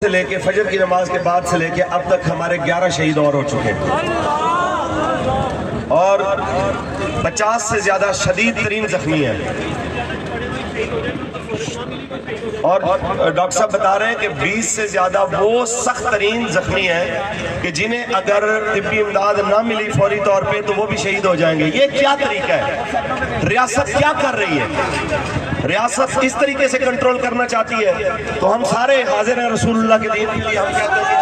سے لے کے فجر کی نماز کے بعد سے لے کے اب تک ہمارے 11 شہید اور ہو چکے ہیں اور 50 سے زیادہ شدید ترین زخمی ہیں اور ڈاکٹر صاحب بتا رہے ہیں کہ 20 سے زیادہ وہ سخت ترین زخمی ہیں کہ جنہیں اگر طبی امداد نہ ملی فوری طور پہ تو وہ بھی شہید ہو جائیں گے۔ یہ کیا طریقہ ہے؟ ریاست کیا کر رہی ہے؟ ریاست اس طریقے سے کنٹرول کرنا چاہتی ہے تو ہم سارے حاضر ہیں رسول اللہ کے دین کے لیے۔ ہم کہتے ہیں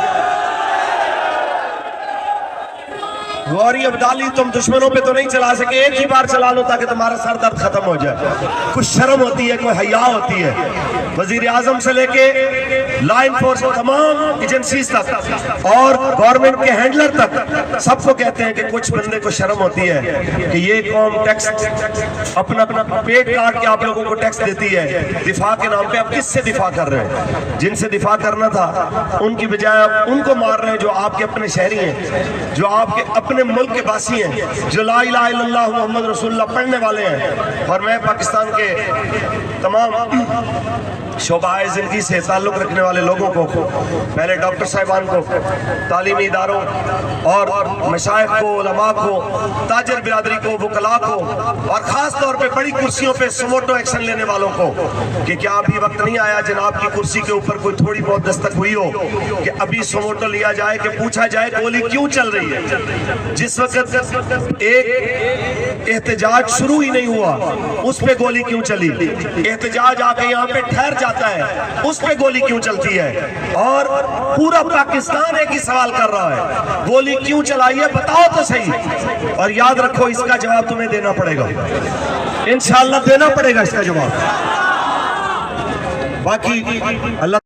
غوری عبدالی تم دشمنوں پہ تو نہیں چلا سکے، ایک ہی بار چلا لو تاکہ تمہارا سر درد ختم ہو جائے۔ کچھ شرم ہوتی ہے، کوئی حیا ہوتی ہے۔ وزیر اعظم سے لے کے لا انفورسمنٹ تمام ایجنسیز تک اور گورنمنٹ کے ہینڈلر تک سب کو کہتے ہیں کہ کچھ بندے کو شرم ہوتی ہے کہ یہ قوم ٹیکس اپنا پیٹ کاٹ کے آپ لوگوں کو ٹیکس دیتی ہے دفاع کے نام پہ۔ اب کس سے دفاع کر رہے ہیں؟ جن سے دفاع کرنا تھا ان کی بجائے اب ان کو مار رہے ہیں جو آپ کے اپنے شہری ہیں، جو آپ کے اپنے ملک کے باسی ہیں، جو لا الہ الا اللہ محمد رسول اللہ پڑھنے والے ہیں۔ اور میں پاکستان کے تمام شعبہ زندگی سے تعلق رکھنے والے لوگوں کو، پہلے ڈاکٹر صاحبان کو، تعلیمی اداروں اور مشائخ کو، علماء کو، تاجر برادری کو، وکلاء کو اور خاص طور پہ بڑی کرسیوں پہ سموٹو ایکشن لینے والوں کو کہ کیا ابھی وقت نہیں آیا جناب کی کرسی کے اوپر کوئی تھوڑی بہت دستک ہوئی ہو کہ ابھی سموٹو لیا جائے کہ پوچھا جائے گولی کیوں چل رہی ہے؟ جس وقت ایک احتجاج شروع ہی نہیں ہوا اس پہ گولی کیوں چلی؟ احتجاج آ کے یہاں پہ ٹھہر جاتا ہے اس پہ گولی کیوں چلتی ہے؟ اور پورا پاکستان ایک ہی سوال کر رہا ہے گولی کیوں چلائی ہے؟ بتاؤ تو صحیح۔ اور یاد رکھو اس کا جواب تمہیں دینا پڑے گا، انشاءاللہ دینا پڑے گا اس کا جواب۔ باقی اللہ